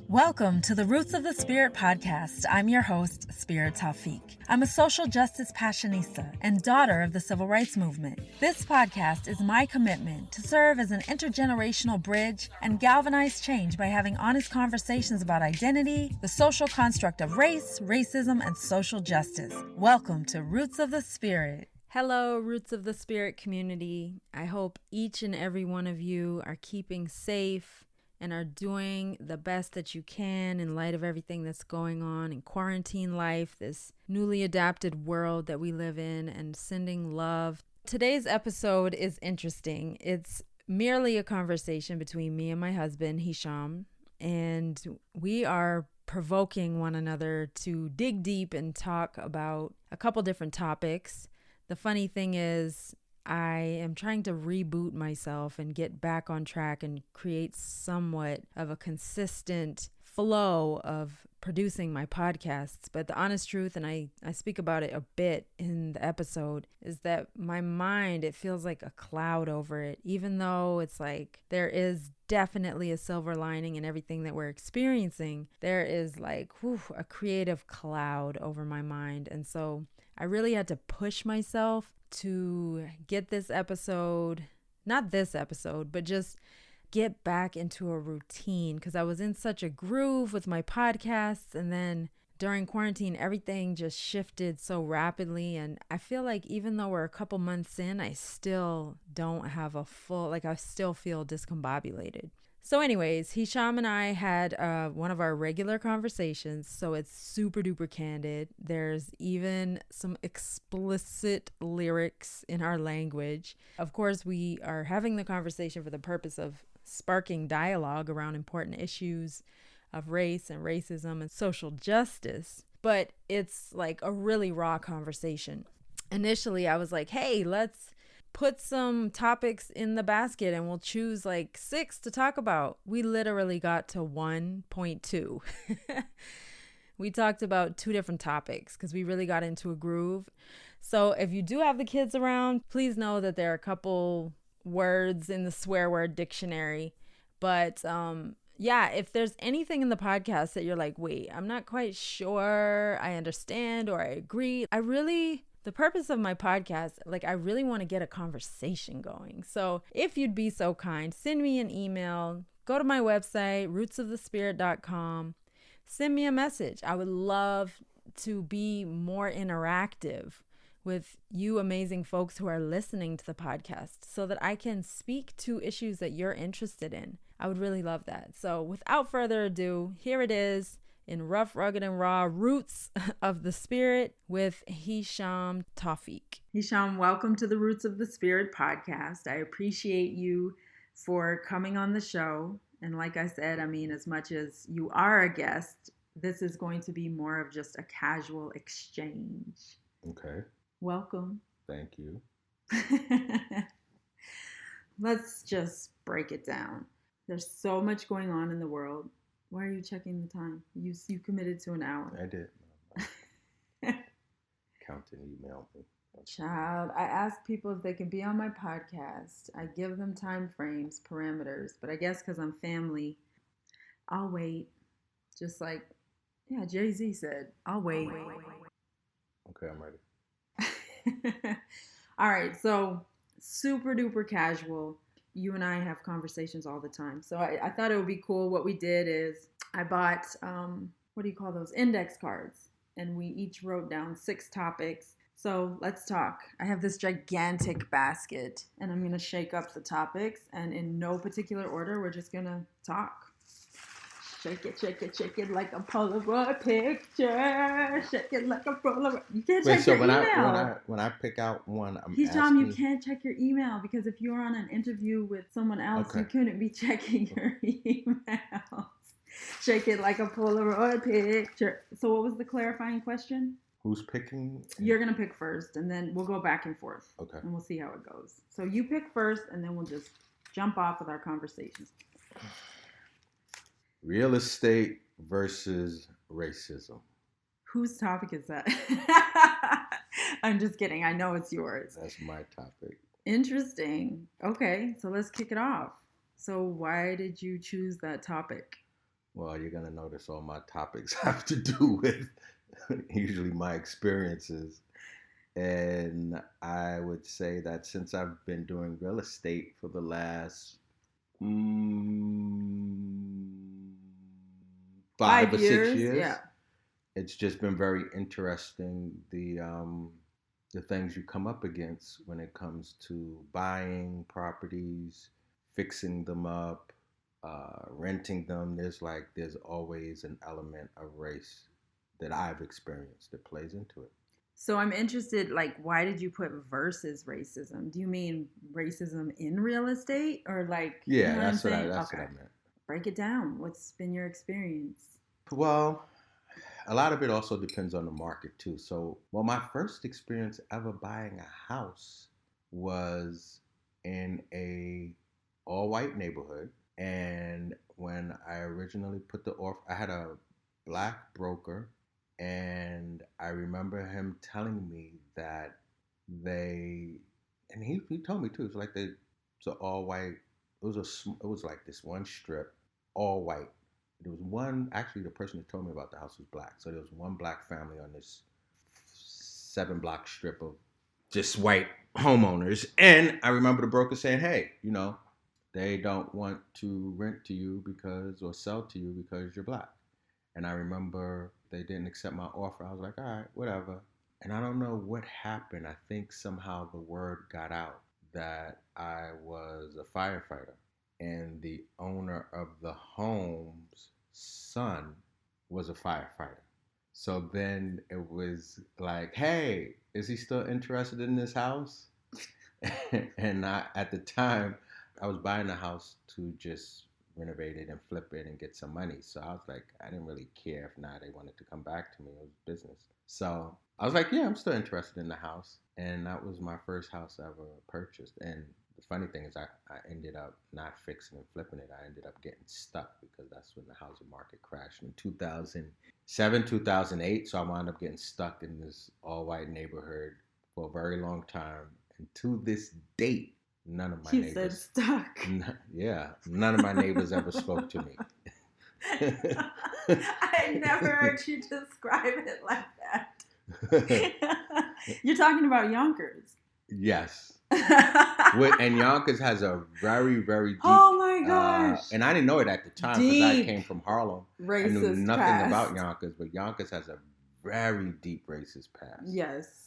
Welcome to the Roots of the Spirit podcast. I'm your host, Spirit Tawfiq. I'm a social justice passionista and daughter of the civil rights movement. This podcast is my commitment to serve as an intergenerational bridge and galvanize change by having honest conversations about identity, the social construct of race, racism, and social justice. Welcome to Roots of the Spirit. Hello, Roots of the Spirit community. I hope each and every one of you are keeping safe and are doing the best that you can in light of everything that's going on in quarantine life, this newly adapted world that we live in, and sending love. Today's episode is interesting. It's merely a conversation between me and my husband, Hisham, and we are provoking one another to dig deep and talk about a couple different topics. The funny thing is, I am trying to reboot myself and get back on track and create somewhat of a consistent flow of producing my podcasts. But the honest truth, and I speak about it a bit in the episode, is that my mind, it feels like a cloud over it, even though it's like there is definitely a silver lining in everything that we're experiencing. There is like a creative cloud over my mind. And so I really had to push myself to get this episode, not this episode, but just get back into a routine, because I was in such a groove with my podcasts, and then during quarantine everything just shifted so rapidly, and I feel like even though we're a couple months in, I still don't have a full, I still feel discombobulated. So anyways, Hisham and I had one of our regular conversations, so it's super duper candid. There's even some explicit lyrics in our language. Of course, we are having the conversation for the purpose of sparking dialogue around important issues of race and racism and social justice, but it's like a really raw conversation. Initially, I was like, hey, let's put some topics in the basket and we'll choose like 6 to talk about. We literally got to 1.2. We talked about 2 different topics because we really got into a groove. So if you do have the kids around, please know that there are a couple words in the swear word dictionary. But yeah, if there's anything in the podcast that you're like, wait, I'm not quite sure I understand or I agree, the purpose of my podcast, I really want to get a conversation going. So if you'd be so kind, send me an email, go to my website, rootsofthespirit.com, send me a message. I would love to be more interactive with you amazing folks who are listening to the podcast so that I can speak to issues that you're interested in. I would really love that. So without further ado, here it is. In rough, rugged, and raw, Roots of the Spirit with Hisham Tawfiq. Hisham, welcome to the Roots of the Spirit podcast. I appreciate you for coming on the show. And like I said, as much as you are a guest, this is going to be more of just a casual exchange. Okay. Welcome. Thank you. Let's just break it down. There's so much going on in the world. Why are you checking the time? You committed to an hour. I did. Counting email me. Child, I ask people if they can be on my podcast. I give them time frames, parameters, but I guess because I'm family, I'll wait. Just like, Jay-Z said, I'll wait. Okay, I'm ready. All right, so super duper casual. You and I have conversations all the time. So I thought it would be cool. What we did is I bought, what do you call those? Index cards. And we each wrote down 6 topics. So let's talk. I have this gigantic basket and I'm going to shake up the topics. And in no particular order, we're just going to talk. Shake it, shake it, shake it like a Polaroid picture. Shake it like a Polaroid. You can't check your email. When I pick out one, Hisham, you can't check your email because if you're on an interview with someone else, You couldn't be checking your emails. Shake it like a Polaroid picture. So what was the clarifying question? Who's picking? You're going to pick first, and then we'll go back and forth. Okay. And we'll see how it goes. So you pick first, and then we'll just jump off with our conversations. Real estate versus racism. Whose topic is that? I'm just kidding. I know it's yours. That's my topic. Interesting. Okay, so let's kick it off. So why did you choose that topic? Well, you're going to notice all my topics have to do with usually my experiences. And I would say that since I've been doing real estate for the last mm, 5 or 6 5 years, yeah. years, it's just been very interesting the things you come up against when it comes to buying properties, fixing them up, renting them. There's always an element of race that I've experienced that plays into it. So I'm interested, like, why did you put versus racism? Do you mean racism in real estate, or like, you Yeah, know what I'm saying? that's what Okay, I meant. break it down. What's been your experience? Well, a lot of it also depends on the market too. So, well, my first experience ever buying a house was in a all white neighborhood. And when I originally put the offer, I had a black broker, and I remember him telling me that they, and he told me too. It's like it's an all white. It was like this one strip, all white. There was one, actually the person that told me about the house was black. So there was one black family on this 7 block strip of just white homeowners. And I remember the broker saying, hey, they don't want to rent to you because, or sell to you because you're black. And I remember they didn't accept my offer. I was like, all right, whatever. And I don't know what happened. I think somehow the word got out that I was a firefighter. And the owner of the home's son was a firefighter. So then it was like, hey, is he still interested in this house? And at the time, I was buying a house to just renovate it and flip it and get some money. So I was like, I didn't really care if not they wanted to come back to me. It was business. So I was like, yeah, I'm still interested in the house. And that was my first house I ever purchased. And the funny thing is I ended up not fixing and flipping it. I ended up getting stuck because that's when the housing market crashed in 2007, 2008. So I wound up getting stuck in this all white neighborhood for a very long time. And to this date, none of my You neighbors. said stuck. None of my neighbors ever spoke to me. I never heard you describe it like that. You're talking about Yonkers. Yes. And Yonkers has a very, very deep. Oh my gosh. And I didn't know it at the time because I came from Harlem. Racist I knew nothing past. about Yonkers, but Yonkers has a very deep racist past. Yes.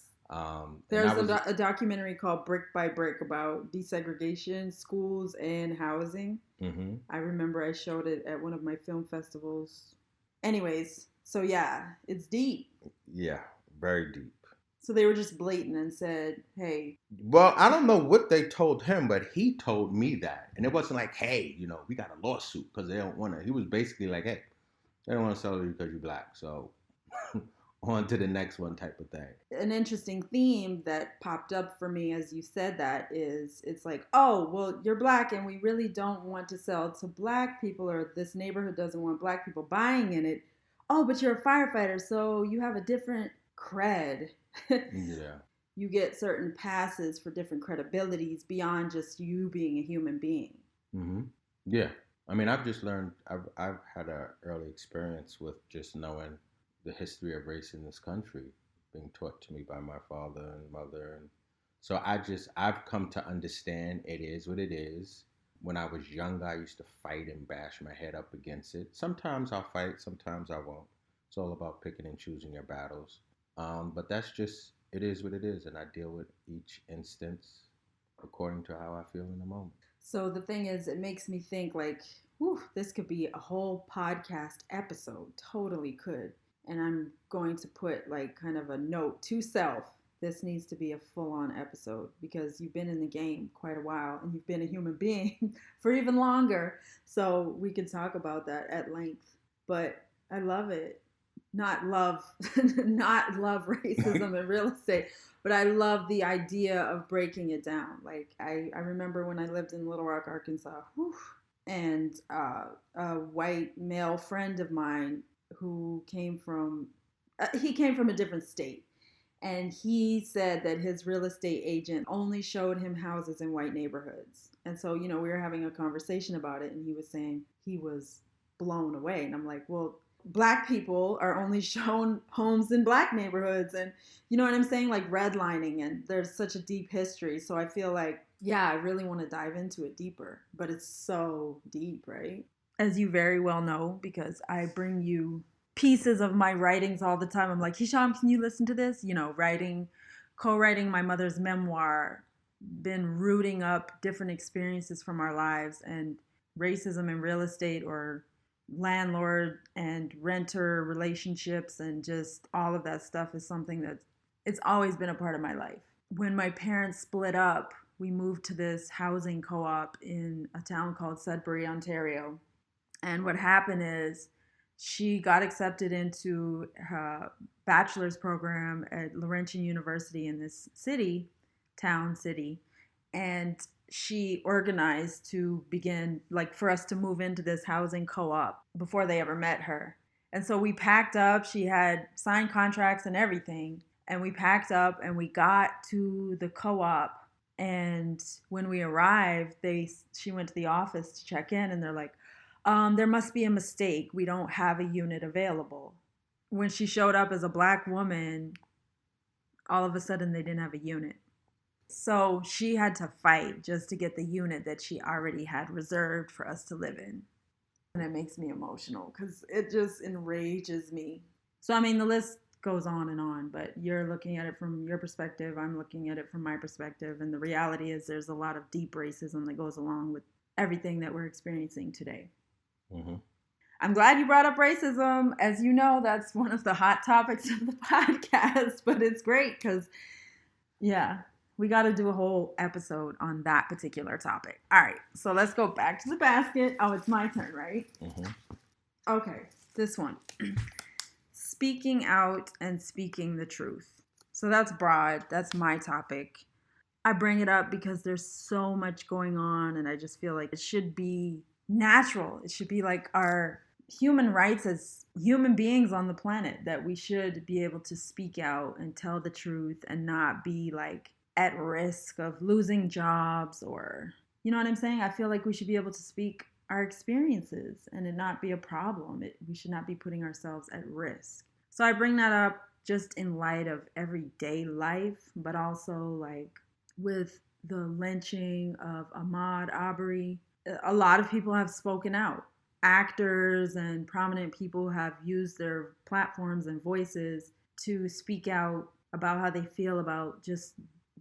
There's a documentary called Brick by Brick about desegregation, schools, and housing. Mm-hmm. I remember I showed it at one of my film festivals. Anyways, so yeah, it's deep. Yeah, very deep. So they were just blatant and said, hey. Well, I don't know what they told him, but he told me that. And it wasn't like, hey, we got a lawsuit because they don't want to. He was basically like, hey, they don't want to sell you because you're black. So on to the next one type of thing. An interesting theme that popped up for me as you said that is it's like, oh, well, you're black and we really don't want to sell to black people, or this neighborhood doesn't want black people buying in it. Oh, but you're a firefighter, so you have a different cred. Yeah. You get certain passes for different credibilities beyond just you being a human being. Mm-hmm. Yeah. I mean, I've just learned, I've had an early experience with just knowing the history of race in this country being taught to me by my father and mother. And so I've come to understand it is what it is. When I was younger, I used to fight and bash my head up against it. Sometimes I'll fight, sometimes I won't. It's all about picking and choosing your battles. But that's just, it is what it is. And I deal with each instance according to how I feel in the moment. So the thing is, it makes me think like, whew, this could be a whole podcast episode. Totally could. And I'm going to put like kind of a note to self. This needs to be a full-on episode because you've been in the game quite a while and you've been a human being for even longer. So we can talk about that at length. But I love it. Not love racism in real estate, but I love the idea of breaking it down. Like I remember when I lived in Little Rock, Arkansas, and a white male friend of mine who came from a different state, and he said that his real estate agent only showed him houses in white neighborhoods. And so we were having a conversation about it, and he was saying he was blown away. And I'm like, well, Black people are only shown homes in Black neighborhoods, and you know what I'm saying, like redlining, and there's such a deep history. So I feel like, yeah, I really want to dive into it deeper, but it's so deep, right? As you very well know, because I bring you pieces of my writings all the time. I'm like, Hisham, can you listen to this? You know, co-writing my mother's memoir, been rooting up different experiences from our lives, and racism in real estate, or landlord and renter relationships, and just all of that stuff is something that it's always been a part of my life. When my parents split up, we moved to this housing co-op in a town called Sudbury, Ontario. And what happened is she got accepted into her bachelor's program at Laurentian University in this city, and she organized to begin, like, for us to move into this housing co-op before they ever met her. And so we packed up. She had signed contracts and everything. And we packed up and we got to the co-op. And when we arrived, she went to the office to check in, and they're like, there must be a mistake. We don't have a unit available. When she showed up as a Black woman, all of a sudden they didn't have a unit. So she had to fight just to get the unit that she already had reserved for us to live in. And it makes me emotional because it just enrages me. So, I mean, the list goes on, but you're looking at it from your perspective. I'm looking at it from my perspective. And the reality is there's a lot of deep racism that goes along with everything that we're experiencing today. Mm-hmm. I'm glad you brought up racism. As you know, that's one of the hot topics of the podcast, but it's great because, yeah, we got to do a whole episode on that particular topic. All right, so let's go back to the basket. Oh, it's my turn, right? Mm-hmm. Okay, this one. Speaking out and speaking the truth. So that's broad. That's my topic. I bring it up because there's so much going on, and I just feel like it should be natural. It should be like our human rights as human beings on the planet, that we should be able to speak out and tell the truth and not be like at risk of losing jobs, or, you know what I'm saying? I feel like we should be able to speak our experiences and it not be a problem. We should not be putting ourselves at risk. So I bring that up just in light of everyday life, but also like with the lynching of Ahmaud Arbery. A lot of people have spoken out. Actors and prominent people have used their platforms and voices to speak out about how they feel about just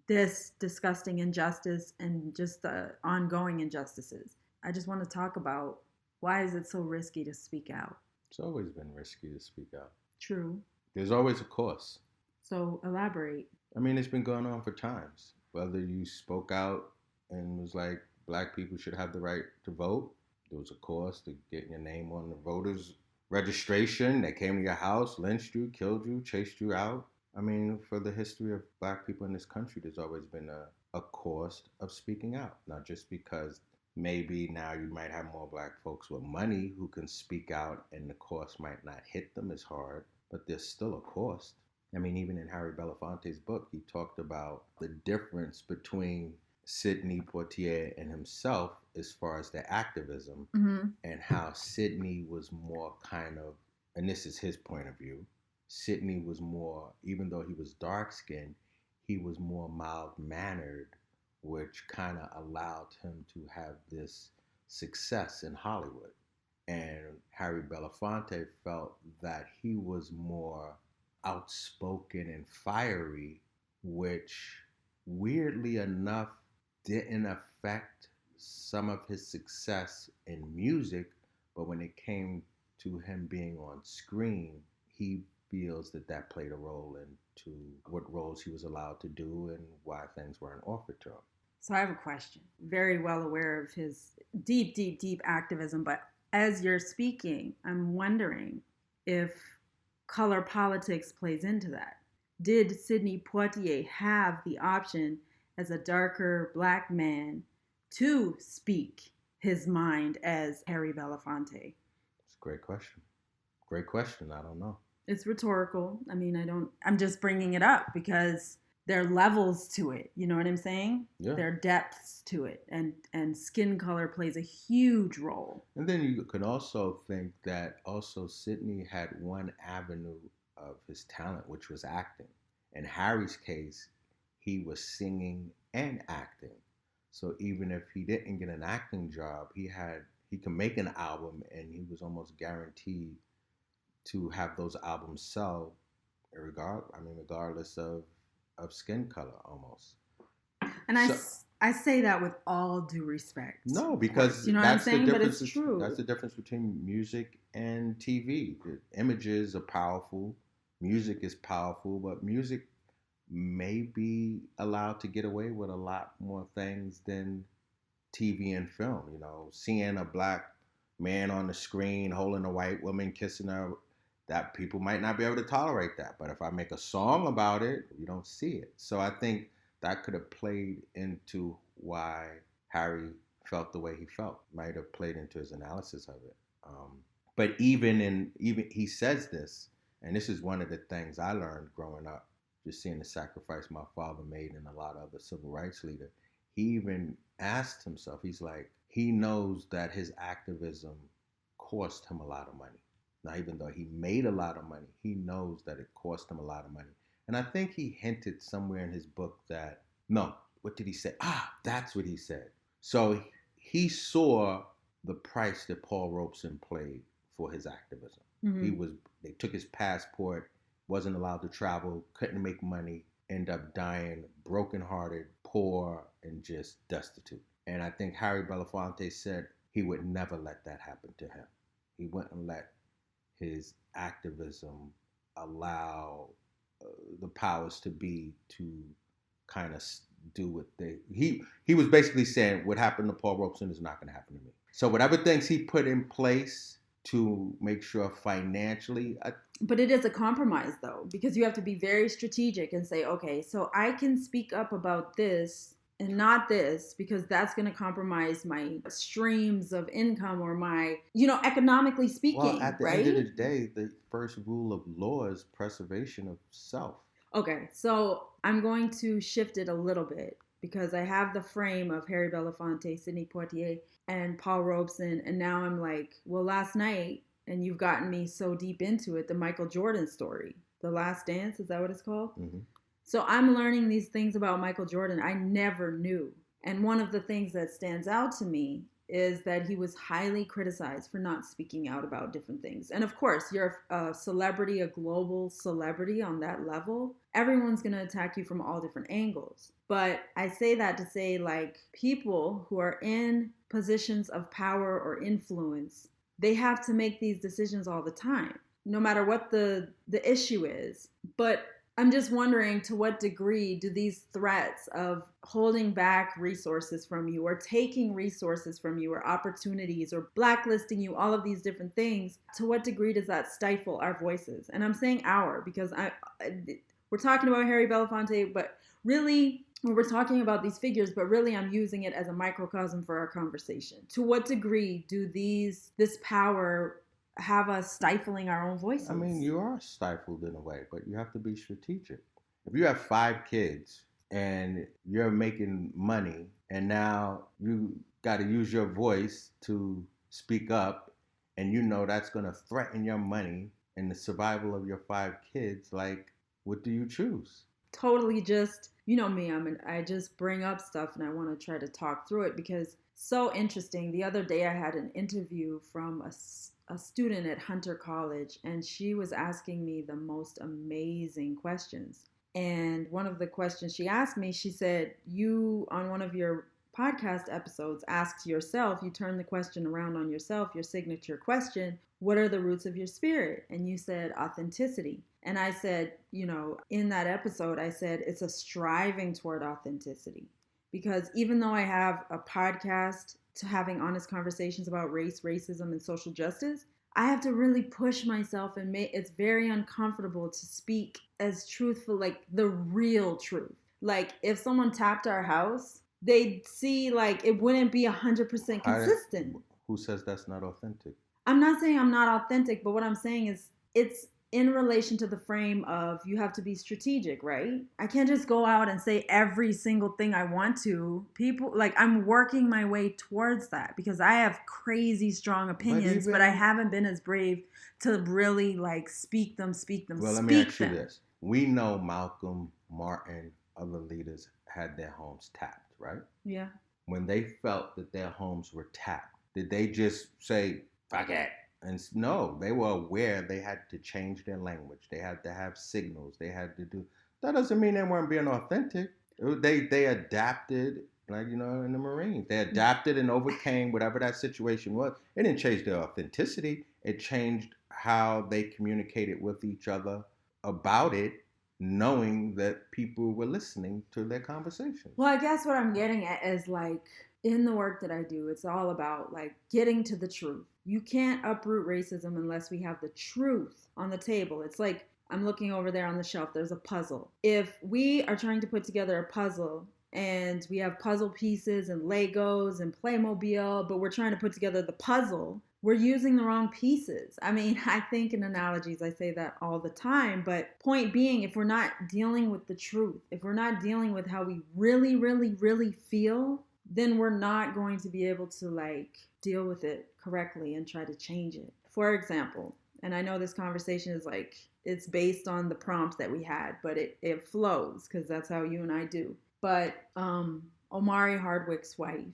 this disgusting injustice and just the ongoing injustices. I just want to talk about, why is it so risky to speak out? It's always been risky to speak out. True. There's always a cost. So elaborate. I mean, it's been going on for times. Whether you spoke out and was like, Black people should have the right to vote, there was a cost to getting your name on the voters registration. They came to your house, lynched you, killed you, chased you out. I mean, for the history of Black people in this country, there's always been a cost of speaking out. Not just because maybe now you might have more Black folks with money who can speak out and the cost might not hit them as hard, but there's still a cost. I mean, even in Harry Belafonte's book, he talked about the difference between Sidney Poitier and himself as far as their activism, mm-hmm. and how Sidney was more kind of, and this is his point of view, Sidney was more, even though he was dark-skinned, he was more mild-mannered, which kind of allowed him to have this success in Hollywood. And Harry Belafonte felt that he was more outspoken and fiery, which weirdly enough didn't affect some of his success in music, but when it came to him being on screen, he feels that played a role into what roles he was allowed to do and why things weren't offered to him. So I have a question. Very well aware of his deep, deep, deep activism, but as you're speaking, I'm wondering if color politics plays into that. Did Sidney Poitier have the option as a darker Black man to speak his mind as Harry Belafonte? It's a great question. Great question. I don't know. It's rhetorical. I mean, I'm just bringing it up because there are levels to it. You know what I'm saying? Yeah. There are depths to it, and skin color plays a huge role. And then you can also think that also Sidney had one avenue of his talent, which was acting. In Harry's case, he was singing and acting. So even if he didn't get an acting job, he could make an album, and he was almost guaranteed to have those albums sell, regardless of skin color, almost. And I say that with all due respect. No, because you know what I'm saying, but it's true. That's the difference between music and TV. The images are powerful, music is powerful, but music may be allowed to get away with a lot more things than TV and film. You know, seeing a black man on the screen holding a white woman kissing her, that people might not be able to tolerate that. But if I make a song about it, you don't see it. So I think that could have played into why Harry felt the way he felt. Might have played into his analysis of it. But even he says this, and this is one of the things I learned growing up, just seeing the sacrifice my father made and a lot of other civil rights leaders. He even asked himself, he's like, he knows that his activism cost him a lot of money. Now, even though he made a lot of money, he knows that it cost him a lot of money. And I think he hinted somewhere in his book that, no, what did he say? That's what he said. So he saw the price that Paul Robeson paid for his activism. Mm-hmm. They took his passport, wasn't allowed to travel, couldn't make money, end up dying brokenhearted, poor, and just destitute. And I think Harry Belafonte said he would never let that happen to him. He wouldn't let his activism allow the powers to be to kind of do what he was basically saying what happened to Paul Robeson is not going to happen to me. So whatever things he put in place to make sure financially. But it is a compromise, though, because you have to be very strategic and say, okay, so I can speak up about this and not this, because that's going to compromise my streams of income or my, economically speaking. Well, at the end of the day, the first rule of law is preservation of self. Okay, so I'm going to shift it a little bit, because I have the frame of Harry Belafonte, Sidney Poitier, and Paul Robeson, and now I'm like, well, last night, and you've gotten me so deep into it, the Michael Jordan story, The Last Dance, is that what it's called? Mm-hmm. So I'm learning these things about Michael Jordan I never knew. And one of the things that stands out to me is that he was highly criticized for not speaking out about different things. And of course, you're a celebrity, a global celebrity on that level. Everyone's going to attack you from all different angles. But I say that to say, like, people who are in positions of power or influence, they have to make these decisions all the time, no matter what the issue is. But I'm just wondering, to what degree do these threats of holding back resources from you, or taking resources from you, or opportunities, or blacklisting you, all of these different things, to what degree does that stifle our voices? And I'm saying our, because we're talking about Harry Belafonte, but really, we're talking about these figures, but really I'm using it as a microcosm for our conversation. To what degree do this power have us stifling our own voices? I mean, you are stifled in a way, but you have to be strategic. If you have 5 kids and you're making money, and now you got to use your voice to speak up, and you know that's going to threaten your money and the survival of your 5 kids, like, what do you choose? Totally, just, you know me, I just bring up stuff and I want to try to talk through it, because so interesting. The other day I had an interview from a student at Hunter College, and she was asking me the most amazing questions. And one of the questions she asked me, she said, you, on one of your podcast episodes, asked yourself, you turned the question around on yourself, your signature question, what are the roots of your spirit? And you said authenticity. And I said, in that episode, I said, it's a striving toward authenticity. Because even though I have a podcast to having honest conversations about race, racism, and social justice, I have to really push myself, and it's very uncomfortable to speak as truthful, like the real truth. Like, if someone tapped our house, they'd see, like, it wouldn't be 100% consistent. Who says that's not authentic? I'm not saying I'm not authentic, but what I'm saying is in relation to the frame of you have to be strategic, right? I can't just go out and say every single thing I want to. People, like, I'm working my way towards that because I have crazy strong opinions, but I haven't been as brave to really like speak them. Well, let me ask you this. We know Malcolm, Martin, other leaders had their homes tapped, right? Yeah. When they felt that their homes were tapped, did they just say, fuck it? And no, they were aware they had to change their language. They had to have signals. They had to do. That doesn't mean they weren't being authentic. They adapted, like, you know, in the Marines. They adapted and overcame whatever that situation was. It didn't change their authenticity. It changed how they communicated with each other about it, knowing that people were listening to their conversations. Well, I guess what I'm getting at is like in the work that I do, it's all about like getting to the truth. You can't uproot racism unless we have the truth on the table. It's like I'm looking over there on the shelf, there's a puzzle. If we are trying to put together a puzzle and we have puzzle pieces and Legos and Playmobil, but we're trying to put together the puzzle, we're using the wrong pieces. I mean, I think in analogies, I say that all the time, but point being, if we're not dealing with the truth, if we're not dealing with how we really, really, really feel, then we're not going to be able to like deal with it correctly and try to change it. For example, and I know this conversation is like, it's based on the prompt that we had, but it flows because that's how you and I do. But Omari Hardwick's wife,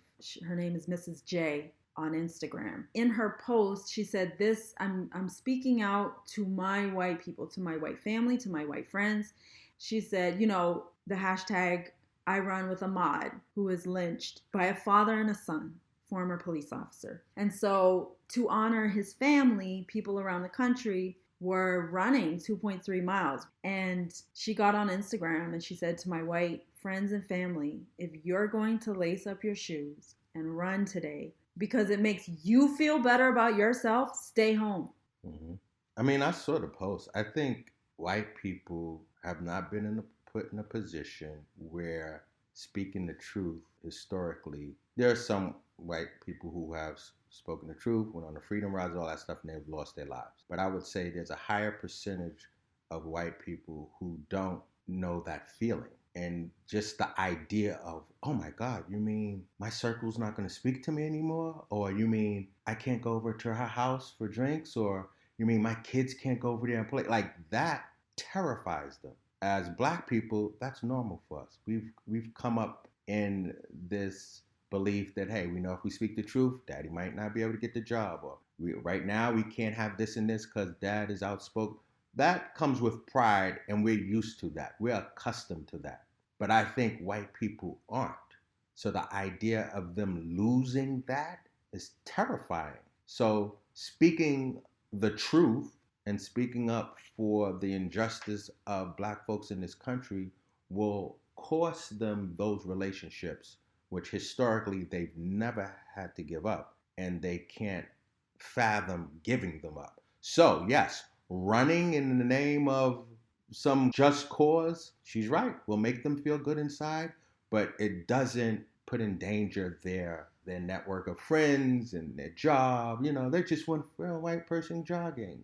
her name is Mrs. J on Instagram. In her post, she said this, I'm speaking out to my white people, to my white family, to my white friends. She said, you know, the hashtag I run with Ahmad, who was lynched by a father and a son, former police officer. And so to honor his family, people around the country were running 2.3 miles. And she got on Instagram and she said to my white friends and family, if you're going to lace up your shoes and run today because it makes you feel better about yourself, stay home. Mm-hmm. I mean, I saw the post. I think white people have not been put in a position where speaking the truth historically, there are some white people who have spoken the truth, went on the freedom rides, all that stuff, and they've lost their lives. But I would say there's a higher percentage of white people who don't know that feeling. And just the idea of, oh my God, you mean my circle's not going to speak to me anymore? Or you mean I can't go over to her house for drinks? Or you mean my kids can't go over there and play? Like, that terrifies them. As Black people, that's normal for us. We've come up in this belief that, hey, we know if we speak the truth, Daddy might not be able to get the job. Or right now we can't have this and this because Dad is outspoken. That comes with pride, and we're used to that. We're accustomed to that. But I think white people aren't. So the idea of them losing that is terrifying. So speaking the truth and speaking up for the injustice of Black folks in this country will cost them those relationships, which historically they've never had to give up, and they can't fathom giving them up. So yes, running in the name of some just cause, she's right, will make them feel good inside, but it doesn't put in danger their network of friends and their job. You know, they're just one white person jogging.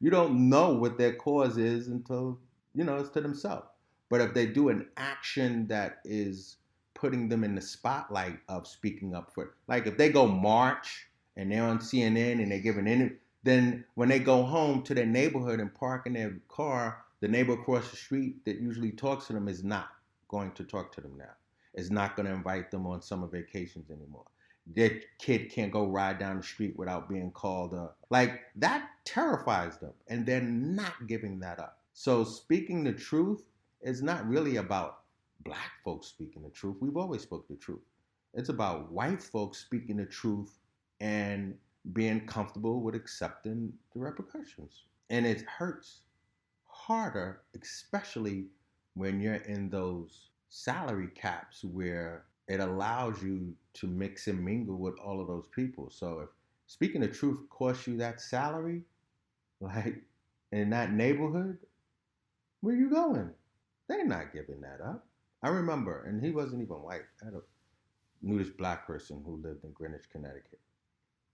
You don't know what their cause is until, it's to themselves. But if they do an action that is putting them in the spotlight of speaking up for, like if they go march and they're on CNN and they're giving interviews, then when they go home to their neighborhood and park in their car, the neighbor across the street that usually talks to them is not going to talk to them now. Is not going to invite them on summer vacations anymore. Their kid can't go ride down the street without being called up. Like, that terrifies them, and they're not giving that up. So speaking the truth is not really about Black folks speaking the truth. We've always spoken the truth. It's about white folks speaking the truth and being comfortable with accepting the repercussions. And it hurts harder, especially when you're in those salary caps where it allows you to mix and mingle with all of those people. So if speaking the truth costs you that salary, like in that neighborhood, where you going? They're not giving that up. I remember, and he wasn't even white. I knew this Black person who lived in Greenwich, Connecticut,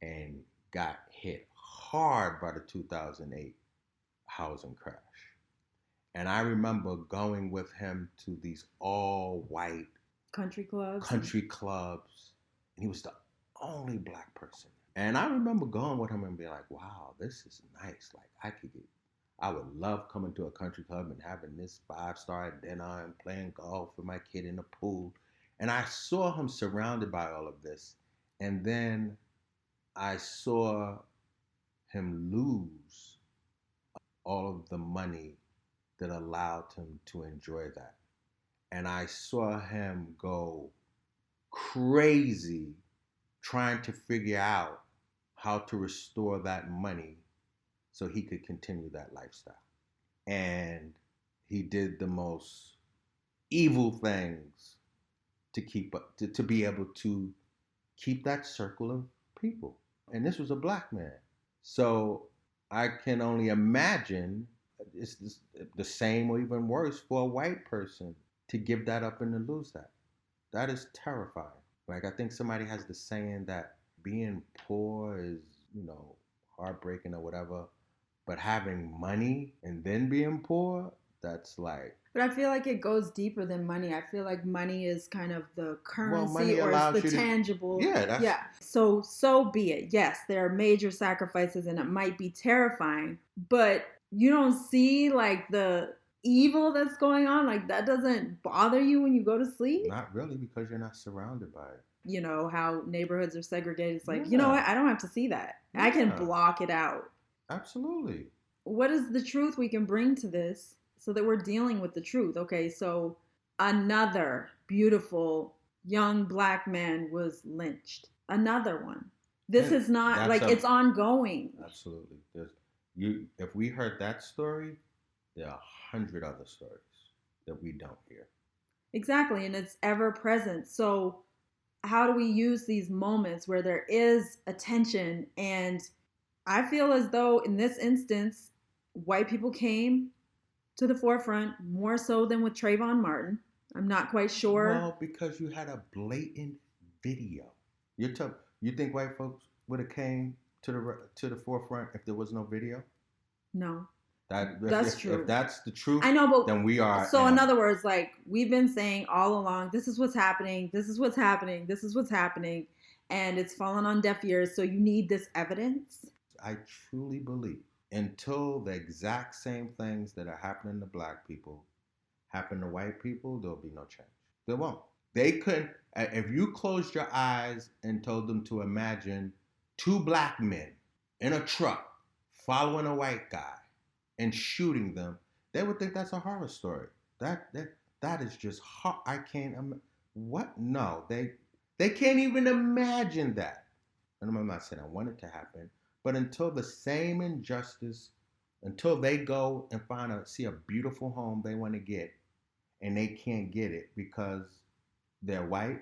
and got hit hard by the 2008 housing crash. And I remember going with him to these all white country clubs. And he was the only black person. And I remember going with him and being like, wow, this is nice. Like I would love coming to a country club and having this 5-star dinner and playing golf with my kid in the pool. And I saw him surrounded by all of this. And then I saw him lose all of the money that allowed him to enjoy that. And I saw him go crazy trying to figure out how to restore that money so he could continue that lifestyle. And he did the most evil things to keep up, to be able to keep that circle of people. And this was a black man. So I can only imagine it's the same or even worse for a white person to give that up and to lose that. That is terrifying. Like, I think somebody has the saying that being poor is, heartbreaking or whatever, but having money and then being poor, that's like... But I feel like it goes deeper than money. I feel like money is kind of the currency or it's the tangible. Yeah. So be it. Yes, there are major sacrifices and it might be terrifying, but you don't see like the evil that's going on. Like that doesn't bother you when you go to sleep? Not really, because you're not surrounded by it. You know how neighborhoods are segregated. It's like, you know what? I don't have to see that. Yeah. I can block it out. Absolutely. What is the truth we can bring to this so that we're dealing with the truth? Okay, so another beautiful young black man was lynched. Another one. This is not like it's ongoing. Absolutely. If we heard that story, there are 100 other stories that we don't hear. Exactly, and it's ever present. So how do we use these moments where there is attention? And I feel as though in this instance, white people came to the forefront more so than with Trayvon Martin. I'm not quite sure. Well, because you had a blatant video. You think white folks would have came to the forefront if there was no video? No. That's true. If that's the truth, I know, but then we are. So in other words, like we've been saying all along, this is what's happening. This is what's happening. This is what's happening, and it's fallen on deaf ears. So you need this evidence. I truly believe until the exact same things that are happening to black people happen to white people, there'll be no change. There won't. They couldn't. If you closed your eyes and told them to imagine 2 black men in a truck following a white guy and shooting them, they would think that's a horror story. That is just I can't. What? No, they can't even imagine that. And I'm not saying I want it to happen, but until the same injustice, until they go and see a beautiful home they want to get, and they can't get it because they're white,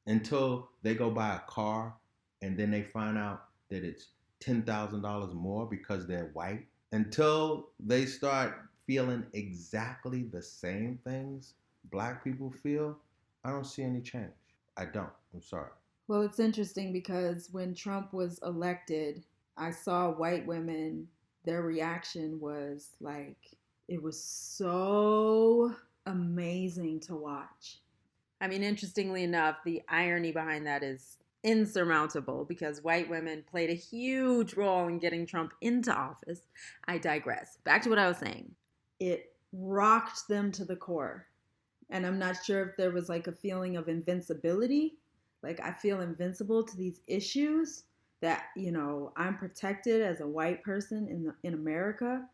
until they go buy a car and then they find out that it's $10,000 more because they're white, until they start feeling exactly the same things black people feel, I don't see any change. I don't. I'm sorry. Well, it's interesting because when Trump was elected, I saw white women, their reaction was like, it was so amazing to watch. I mean, interestingly enough, the irony behind that is insurmountable because white women played a huge role in getting Trump into office. I digress. Back to what I was saying. It rocked them to the core. And I'm not sure if there was like a feeling of invincibility. Like I feel invincible to these issues that, I'm protected as a white person in America.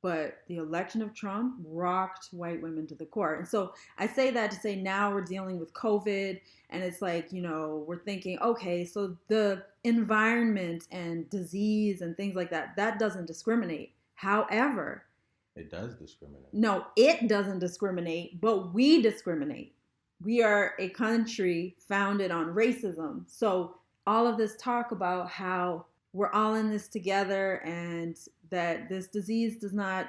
But the election of Trump rocked white women to the core. And so I say that to say now we're dealing with COVID and it's like, we're thinking, okay, so the environment and disease and things like that doesn't discriminate. However, it does discriminate. No, it doesn't discriminate, but we discriminate. We are a country founded on racism. So all of this talk about how we're all in this together and that this disease does not,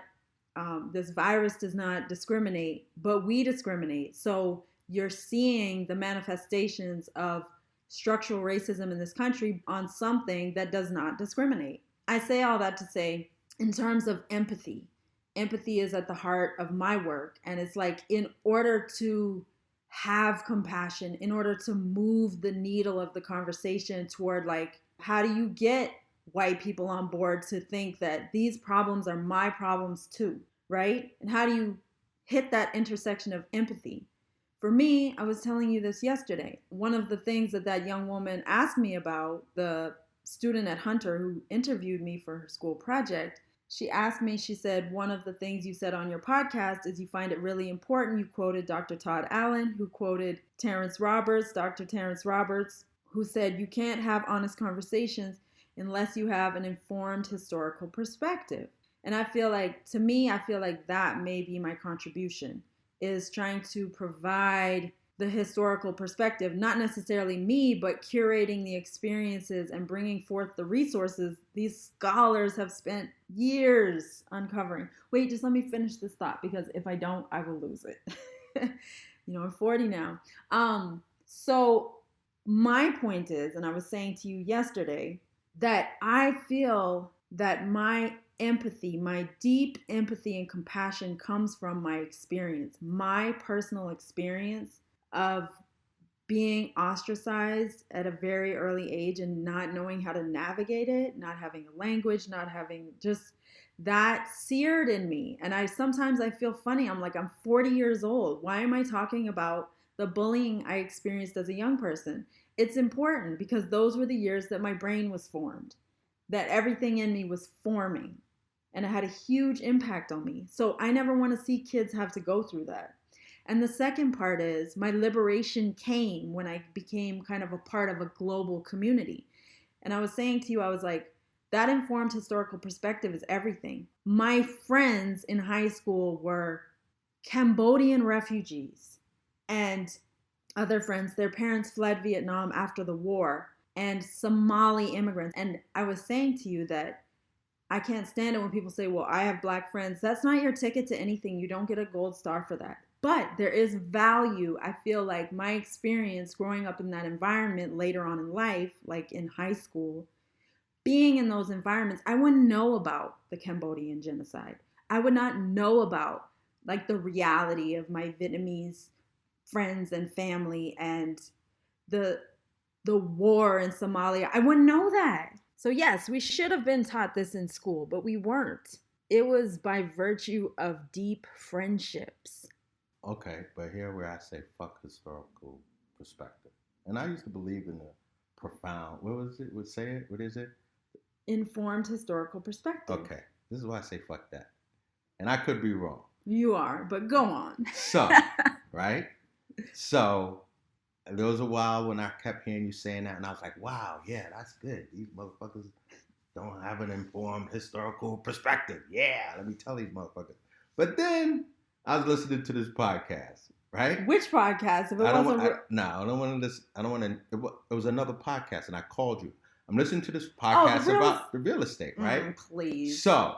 this virus does not discriminate, but we discriminate. So you're seeing the manifestations of structural racism in this country on something that does not discriminate. I say all that to say, in terms of empathy, empathy is at the heart of my work. And it's like, in order to have compassion, in order to move the needle of the conversation toward like, how do you get white people on board to think that these problems are my problems too, right? And how do you hit that intersection of empathy? For me, I was telling you this yesterday. One of the things that young woman asked me about, the student at Hunter who interviewed me for her school project, she asked me, she said, one of the things you said on your podcast is you find it really important. You quoted Dr. Todd Allen, who quoted Dr. Terrence Roberts, who said, you can't have honest conversations unless you have an informed historical perspective. And I feel like, to me, I feel like that may be my contribution, is trying to provide the historical perspective, not necessarily me, but curating the experiences and bringing forth the resources these scholars have spent years uncovering. Wait, just let me finish this thought, because if I don't, I will lose it. I'm 40 now. So my point is, and I was saying to you yesterday, that I feel that my empathy, my deep empathy and compassion comes from my experience, my personal experience of being ostracized at a very early age and not knowing how to navigate it, not having a language, not having, just that seared in me. And sometimes I feel funny. I'm like, I'm 40 years old. Why am I talking about the bullying I experienced as a young person? It's important because those were the years that my brain was formed, that everything in me was forming, and it had a huge impact on me. So I never want to see kids have to go through that. And the second part is, my liberation came when I became kind of a part of a global community. And I was saying to you, I was like, that informed historical perspective is everything. My friends in high school were Cambodian refugees and other friends. Their parents fled Vietnam after the war, and Somali immigrants. And I was saying to you that I can't stand it when people say, well, I have Black friends. That's not your ticket to anything. You don't get a gold star for that. But there is value. I feel like my experience growing up in that environment later on in life, like in high school, being in those environments, I wouldn't know about the Cambodian genocide. I would not know about like the reality of my Vietnamese friends and family and the war in Somalia. I wouldn't know that. So yes, we should have been taught this in school, but we weren't. It was by virtue of deep friendships. Okay, but here where I say fuck historical perspective. And I used to believe in the profound, what was it? What is it? Informed historical perspective. Okay, this is why I say fuck that. And I could be wrong. You are, but go on. So, right? So, there was a while when I kept hearing you saying that, and I was like, wow, yeah, that's good. These motherfuckers don't have an informed historical perspective. Yeah, let me tell these motherfuckers. But then I was listening to this podcast, right? Which podcast? If it I don't wasn't want to listen. I don't want to. It was anotning podcast, and I called you. I'm listening to this podcast about the real estate, right? Please. So,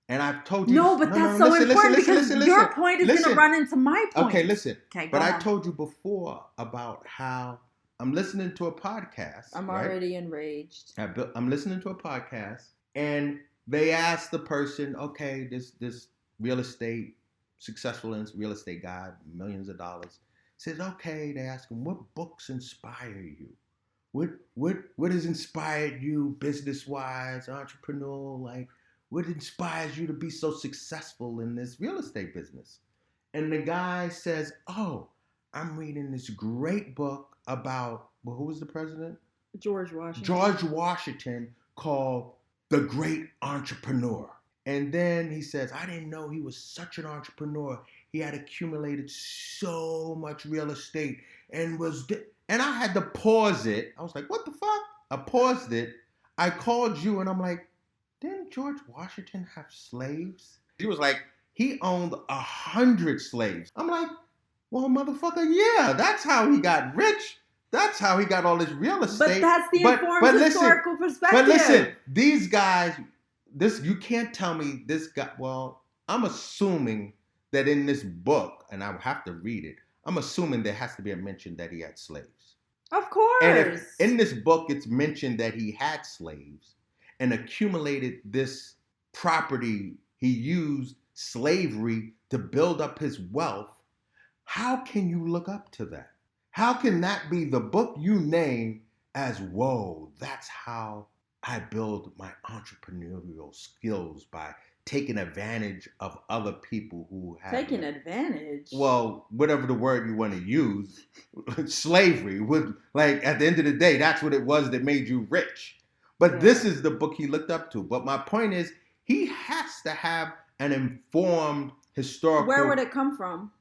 and I've told you. No, but that's so important because your point is going to run into my point. Okay, listen. Okay, but I told you before about how I'm listening to a podcast. I'm already enraged. I'm listening to a podcast, and they asked the person, okay, this real estate, successful real estate guy, millions of dollars, says, okay, they ask him, what books inspire you? What has inspired you business-wise, entrepreneurial, like, what inspires you to be so successful in this real estate business? And the guy says, oh, I'm reading this great book about, well, who was the president? George Washington. George Washington, called The Great Entrepreneur. And then he says, I didn't know he was such an entrepreneur. He had accumulated so much real estate and and I had to pause it. I was like, what the fuck? I paused it. I called you and I'm like, didn't George Washington have slaves? He was like, he owned 100 slaves. I'm like, well, motherfucker, yeah, that's how he got rich. That's how he got all this real estate. But that's the informed historical perspective. But listen, these guys, you can't tell me this guy, well, I'm assuming that in this book, and I will have to read it, I'm assuming there has to be a mention that he had slaves. Of course. And if in this book it's mentioned that he had slaves and accumulated this property he used slavery to build up his wealth, how can you look up to that? How can that be the book you name as, whoa, that's how I build my entrepreneurial skills, by taking advantage of other people who have taking advantage? Well, whatever the word you want to use, slavery would, like, at the end of the day, that's what it was that made you rich. But this is the book he looked up to. But my point is, he has to have an informed historical. Where would it come from?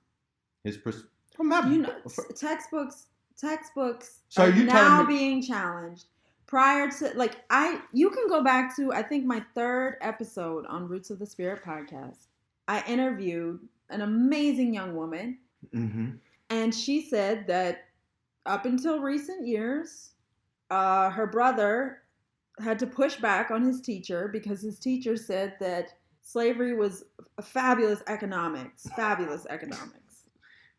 From that, textbooks so are now being challenged. Prior to, you can go back to, I think, my 3rd episode on Roots of the Spirit podcast. I interviewed an amazing young woman, and she said that up until recent years, her brother had to push back on his teacher because his teacher said that slavery was fabulous economics.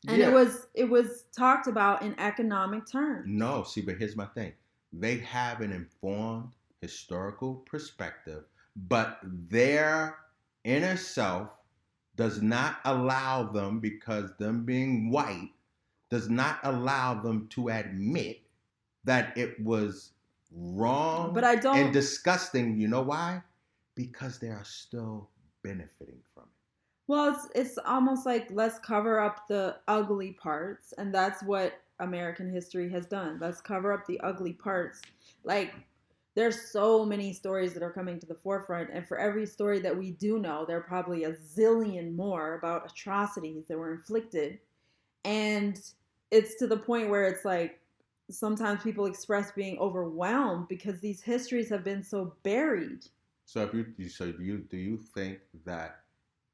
And it was talked about in economic terms. No, see, but here's my thing. They have an informed historical perspective, but their inner self does not allow them, because them being white does not allow them to admit that it was wrong and disgusting. You know why? Because they are still benefiting from it. Well, it's almost like, let's cover up the ugly parts, and that's what American history has done. Let's cover up the ugly parts. Like, there's so many stories that are coming to the forefront, and for every story that we do know, there are probably a zillion more about atrocities that were inflicted. And it's to the point where it's like, sometimes people express being overwhelmed because these histories have been so buried. So do you think that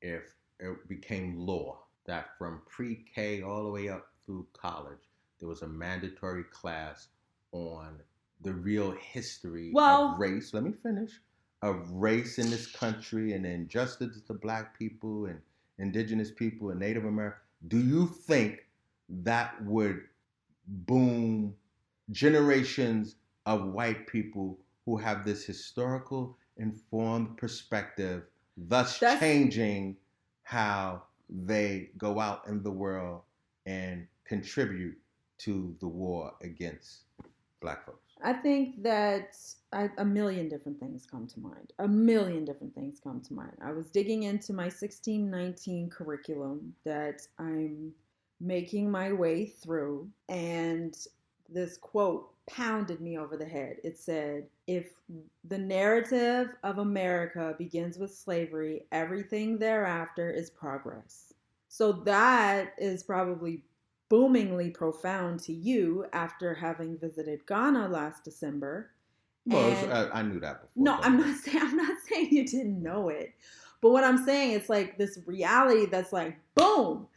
if it became law that from pre-K all the way up through college, there was a mandatory class on the real history of race? Let me finish. Of race in this country and the injustice to Black people and indigenous people and Native American. Do you think that would boom generations of white people who have this historical informed perspective, thus changing how they go out in the world and contribute to the war against Black folks? I think that a million different things come to mind. I was digging into my 1619 curriculum that I'm making my way through, and this quote pounded me over the head. It said, if the narrative of America begins with slavery, everything thereafter is progress. So that is probably boomingly profound to you after having visited Ghana last December. Well, I knew that before. No, I'm not saying you didn't know it. But what I'm saying, it's like this reality that's like, boom.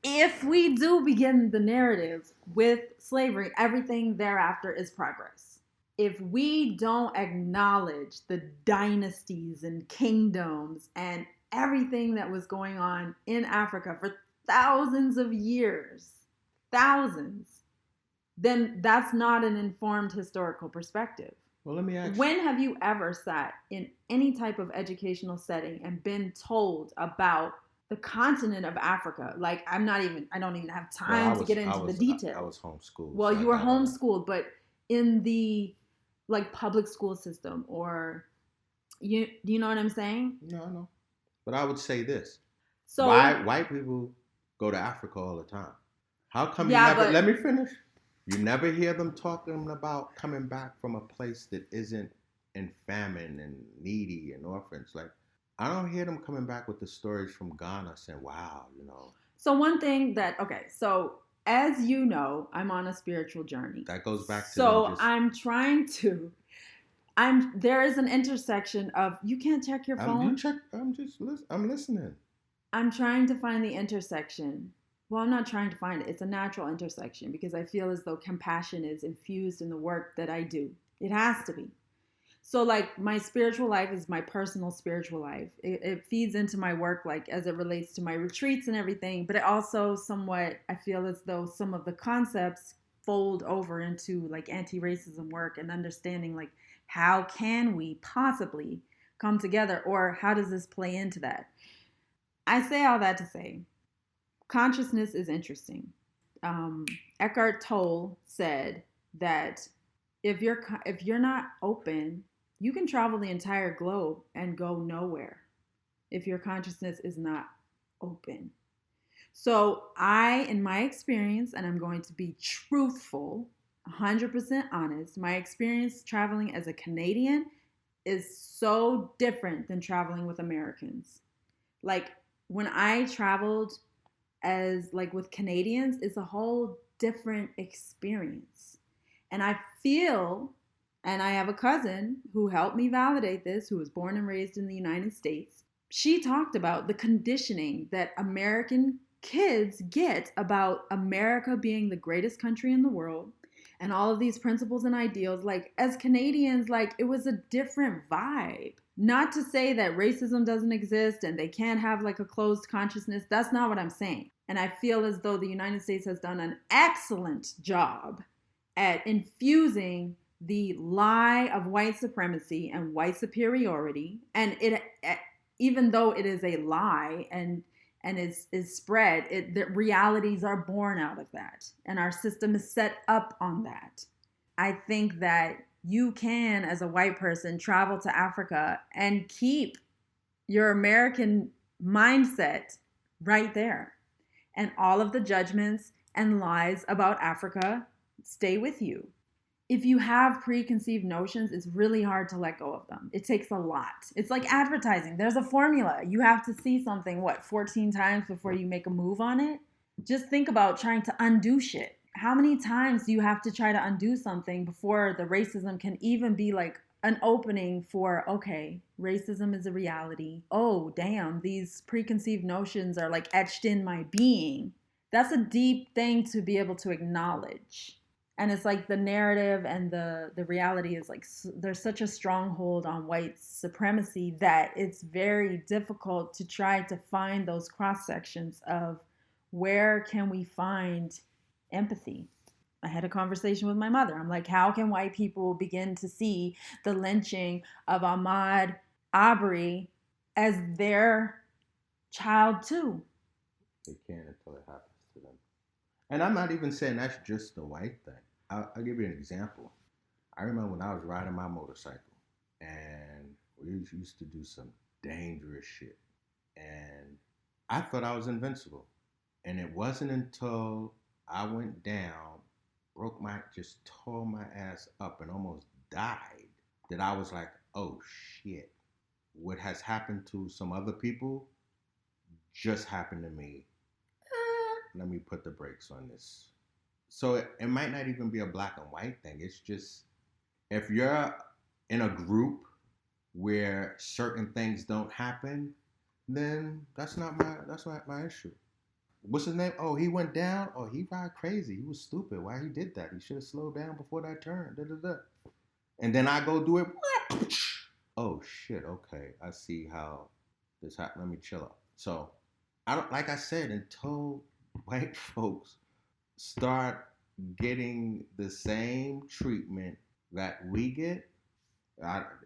If we do begin the narrative with slavery, everything thereafter is progress. If we don't acknowledge the dynasties and kingdoms and everything that was going on in Africa for thousands of years, then that's not an informed historical perspective. Well, let me ask you. When have you ever sat in any type of educational setting and been told about the continent of Africa? Like, I don't even have time to get into the details. I was homeschooled. Well, you were homeschooled, but in the public school system, or do you know what I'm saying? No, I know. But I would say this. So white people go to Africa all the time. How come let me finish. You never hear them talking about coming back from a place that isn't in famine and needy and orphans. Like, I don't hear them coming back with the stories from Ghana saying, wow, So one thing so as you know, I'm on a spiritual journey. That goes back to So there is an intersection of, you can't check your phone. I'm listening. I'm trying to find the intersection. Well, I'm not trying to find it. It's a natural intersection because I feel as though compassion is infused in the work that I do. It has to be. So my spiritual life is my personal spiritual life. It feeds into my work, as it relates to my retreats and everything. But it also somewhat, I feel as though some of the concepts fold over into anti-racism work and understanding how can we possibly come together, or how does this play into that? I say all that to say consciousness is interesting. Eckhart Tolle said that if you're not open, you can travel the entire globe and go nowhere if your consciousness is not open. So in my experience, and I'm going to be truthful, 100% honest, my experience traveling as a Canadian is so different than traveling with Americans. Like when I traveled as like with Canadians, it's a whole different experience. And I feel, and I have a cousin who helped me validate this, who was born and raised in the United States. She talked about the conditioning that American kids get about America being the greatest country in the world and all of these principles and ideals. Like as Canadians, like it was a different vibe. Not to say that racism doesn't exist and they can't have like a closed consciousness. That's not what I'm saying. And I feel as though the United States has done an excellent job at infusing the lie of white supremacy and white superiority. And it, even though it is a lie and is spread, the realities are born out of that. And our system is set up on that. I think that you can, as a white person, travel to Africa and keep your American mindset right there. And all of the judgments and lies about Africa stay with you. If you have preconceived notions, it's really hard to let go of them. It takes a lot. It's like advertising. There's a formula. You have to see something, 14 times before you make a move on it? Just think about trying to undo shit. How many times do you have to try to undo something before the racism can even be like an opening for, okay, racism is a reality. Oh, damn, these preconceived notions are like etched in my being. That's a deep thing to be able to acknowledge. And it's like the narrative and the reality is like there's such a stronghold on white supremacy that it's very difficult to try to find those cross sections of where can we find empathy. I had a conversation with my mother. I'm like, how can white people begin to see the lynching of Ahmaud Arbery as their child too? They can't until it happens to them. And I'm not even saying that's just the white thing. I'll give you an example. I remember when I was riding my motorcycle and we used to do some dangerous shit. And I thought I was invincible. And it wasn't until I went down, just tore my ass up and almost died that I was like, oh shit. What has happened to some other people just happened to me. Let me put the brakes on this. So it might not even be a black and white thing. It's just if you're in a group where certain things don't happen, then that's not my issue. What's his name? Oh, he went down. Oh, he ride crazy. He was stupid. Why he did that? He should have slowed down before that turn. Da, da, da. And then I go do it. Oh shit. Okay, I see how this happened. Let me chill out. So I don't, like I said, until white folks start getting the same treatment that we get,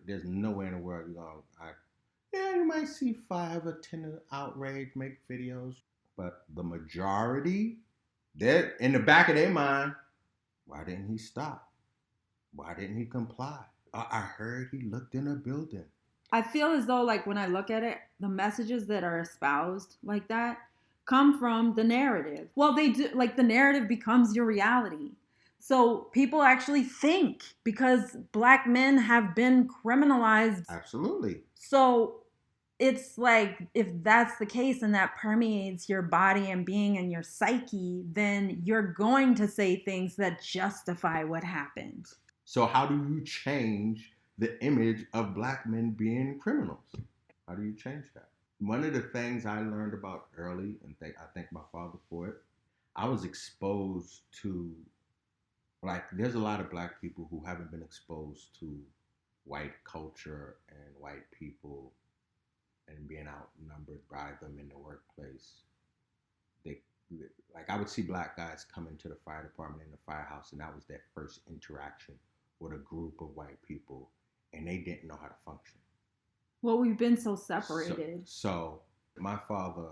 there's nowhere in the world you're going. Yeah, you might see 5 or 10 outrage make videos, but the majority, they're in the back of their mind. Why didn't he stop? Why didn't he comply? I heard he looked in a building. I feel as though, like, when I look at it, the messages that are espoused like that come from the narrative. Well, they do, like, the narrative becomes your reality. So people actually think because black men have been criminalized. Absolutely. So it's like, if that's the case and that permeates your body and being and your psyche, then you're going to say things that justify what happened. So how do you change the image of black men being criminals? How do you change that? One of the things I learned about early, and I thank my father for it, I was exposed to, like, there's a lot of black people who haven't been exposed to white culture and white people and being outnumbered by them in the workplace. Like, I would see black guys come into the fire department in the firehouse, and that was their first interaction with a group of white people, and they didn't know how to function. Well, we've been so separated. So My father,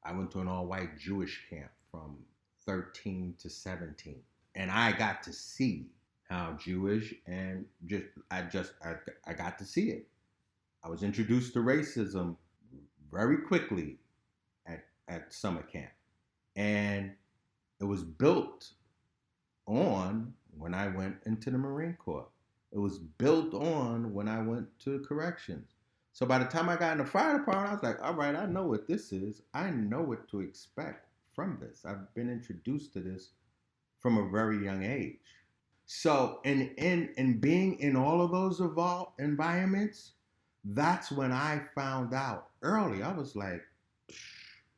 I went to an all-white Jewish camp from 13 to 17. And I got to see how Jewish and I got to see it. I was introduced to racism very quickly at summer camp. And it was built on when I went into the Marine Corps. It was built on when I went to corrections. So by the time I got in the fire department, I was like, all right, I know what this is. I know what to expect from this. I've been introduced to this from a very young age. So in being in all of those environments, that's when I found out early. I was like,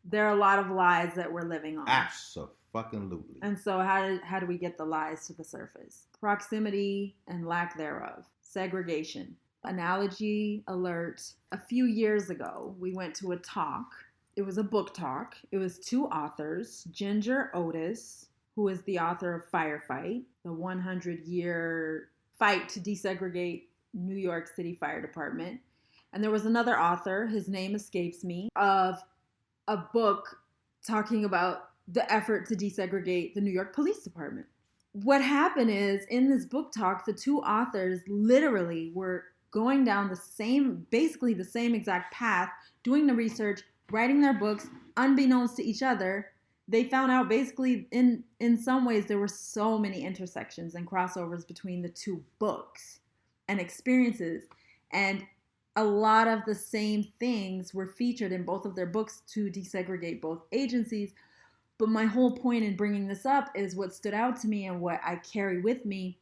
there are a lot of lies that we're living on. Absolutely. And so how do we get the lies to the surface? Proximity and lack thereof. Segregation. Analogy alert. A few years ago, we went to a talk. It was a book talk. It was two authors, Ginger Otis, who is the author of Firefight, the 100-year fight to desegregate New York City Fire Department. And there was another author, his name escapes me, of a book talking about the effort to desegregate the New York Police Department. What happened is, in this book talk, the two authors literally were going down basically the same exact path, doing the research, writing their books, unbeknownst to each other. They found out basically in some ways there were so many intersections and crossovers between the two books and experiences. And a lot of the same things were featured in both of their books to desegregate both agencies. But my whole point in bringing this up is what stood out to me and what I carry with me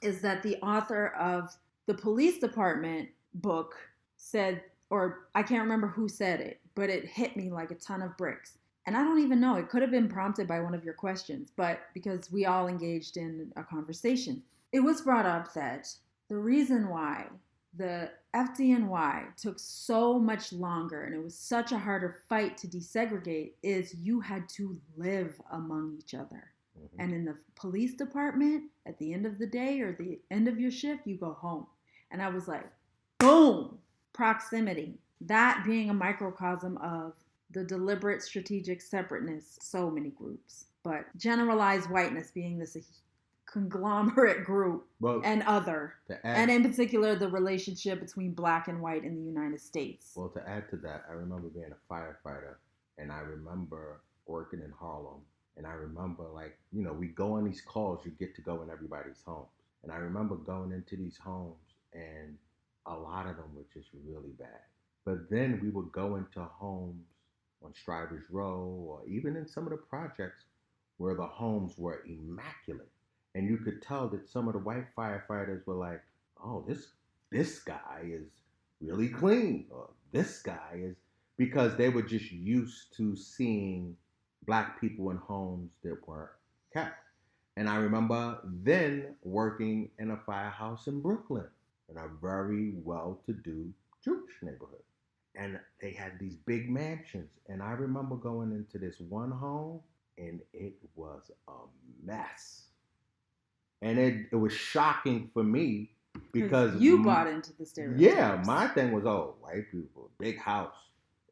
is that the author of the police department book said, or I can't remember who said it, but it hit me like a ton of bricks. And I don't even know, it could have been prompted by one of your questions, but because we all engaged in a conversation. It was brought up that the reason why the FDNY took so much longer and it was such a harder fight to desegregate is you had to live among each other. Mm-hmm. And in the police department, at the end of the day or the end of your shift, you go home. And I was like, boom, proximity. That being a microcosm of the deliberate strategic separateness, so many groups. But generalized whiteness being this conglomerate group and other. And in particular, the relationship between black and white in the United States. Well, to add to that, I remember being a firefighter and I remember working in Harlem. And I remember we go on these calls, you get to go in everybody's homes. And I remember going into these homes and a lot of them were just really bad. But then we would go into homes on Strivers Row or even in some of the projects where the homes were immaculate. And you could tell that some of the white firefighters were like, oh, this guy is really clean. Or this guy is, because they were just used to seeing black people in homes that weren't kept. And I remember then working in a firehouse in Brooklyn, in a very well-to-do Jewish neighborhood. And they had these big mansions. And I remember going into this one home, and it was a mess. And it was shocking for me because you bought into the stereotypes. Yeah, my thing was, white people, big house,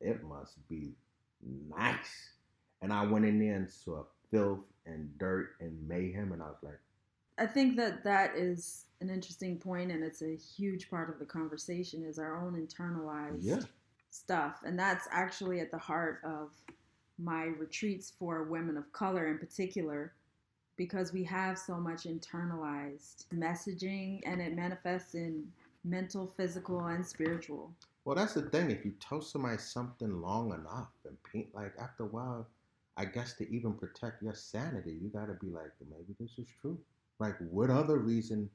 it must be nice. And I went in there and saw filth and dirt and mayhem, and I was like, I think that is an interesting point, and it's a huge part of the conversation is our own internalized stuff. And that's actually at the heart of my retreats for women of color in particular, because we have so much internalized messaging and it manifests in mental, physical, and spiritual. Well, that's the thing. If you tell somebody something long enough and after a while, I guess to even protect your sanity, you got to be like, maybe this is true. Like, what other reason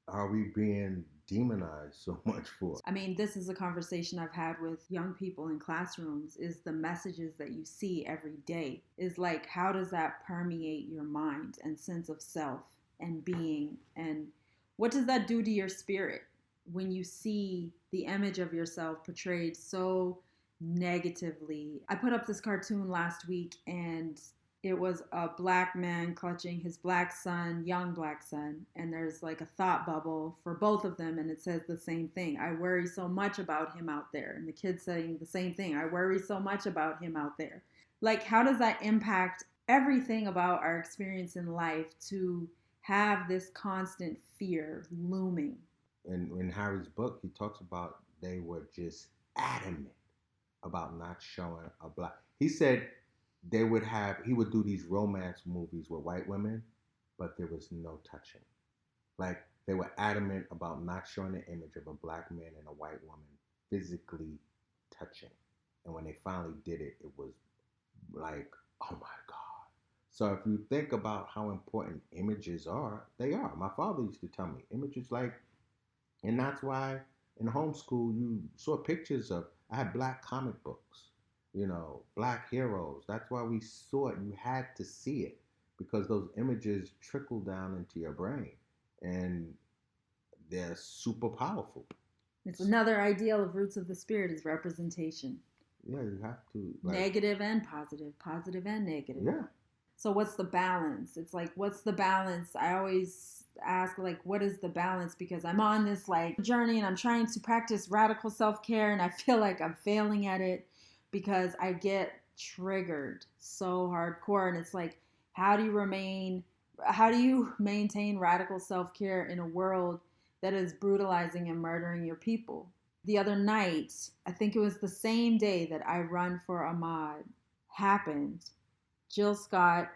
are we being demonized so much for? I mean, this is a conversation I've had with young people in classrooms, is the messages that you see every day. Is like, how does that permeate your mind and sense of self and being? And what does that do to your spirit when you see the image of yourself portrayed so negatively? I put up this cartoon last week and it was a black man clutching his black son, young black son, and there's like a thought bubble for both of them, and it says the same thing. I worry so much about him out there. And the kid's saying the same thing. I worry so much about him out there. Like, how does that impact everything about our experience in life to have this constant fear looming? In Harry's book, he talks about they were just adamant about not showing a black. He said he would do these romance movies with white women, but there was no touching. Like, they were adamant about not showing the image of a black man and a white woman physically touching. And when they finally did it, it was like, oh my God. So if you think about how important images are, they are. My father used to tell me images like, and that's why in homeschool you saw pictures of, I had black comic books, black heroes. That's why we saw it. You had to see it because those images trickle down into your brain and they're super powerful. It's another ideal of Roots of the Spirit is representation. Yeah, you have to. Negative and positive, positive and negative. Yeah. So what's the balance? It's like, what's the balance? I always ask, like, what is the balance? Because I'm on this like journey and I'm trying to practice radical self-care and I feel like I'm failing at it because I get triggered so hardcore. And it's like, how do you maintain radical self-care in a world that is brutalizing and murdering your people? The other night, I think it was the same day that I Run for Ahmad happened, Jill Scott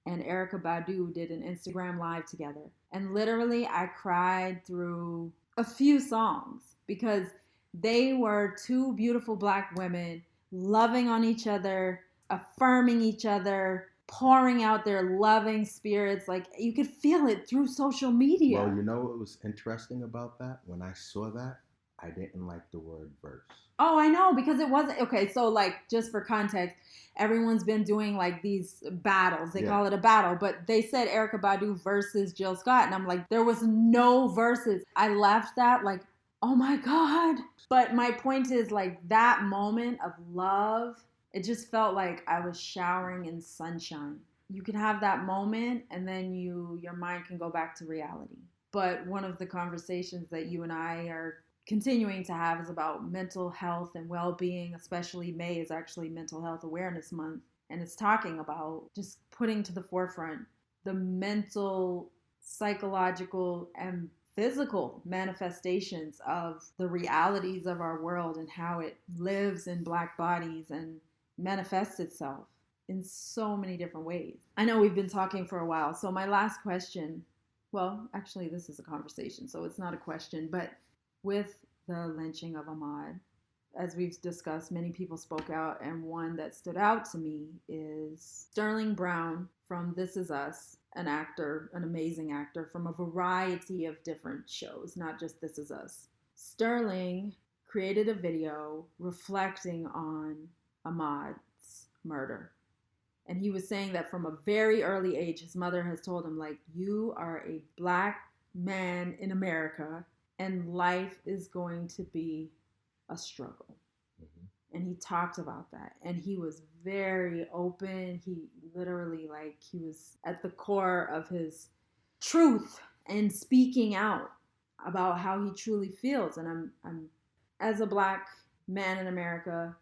and Erykah Badu did an Instagram live together. And literally I cried through a few songs because they were two beautiful black women loving on each other, affirming each other, pouring out their loving spirits. Like, you could feel it through social media. Well, you know what was interesting about that? When I saw that, I didn't like the word verse. Oh, I know, because it wasn't, okay, so like, just for context, everyone's been doing like these battles. They call it a battle, but they said Erykah Badu versus Jill Scott, and I'm like, there was no verses. I left that like, oh my God. But my point is, like, that moment of love, it just felt like I was showering in sunshine. You can have that moment and then your mind can go back to reality. But one of the conversations that you and I are continuing to have is about mental health and well-being. Especially May is actually Mental Health Awareness Month, and it's talking about just putting to the forefront the mental, psychological, and physical manifestations of the realities of our world and how it lives in black bodies and manifests itself in so many different ways. I know we've been talking for a while, so my last question, well, actually this is a conversation, so it's not a question, but with the lynching of Ahmaud, as we've discussed, many people spoke out, and one that stood out to me is Sterling Brown from This Is Us, an actor, an amazing actor from a variety of different shows, not just This Is Us. Sterling created a video reflecting on Ahmaud's murder. And he was saying that from a very early age, his mother has told him, like, you are a black man in America, and life is going to be a struggle. Mm-hmm. And he talked about that. And he was very open. He literally, like, he was at the core of his truth and speaking out about how he truly feels. And I'm as a black man in America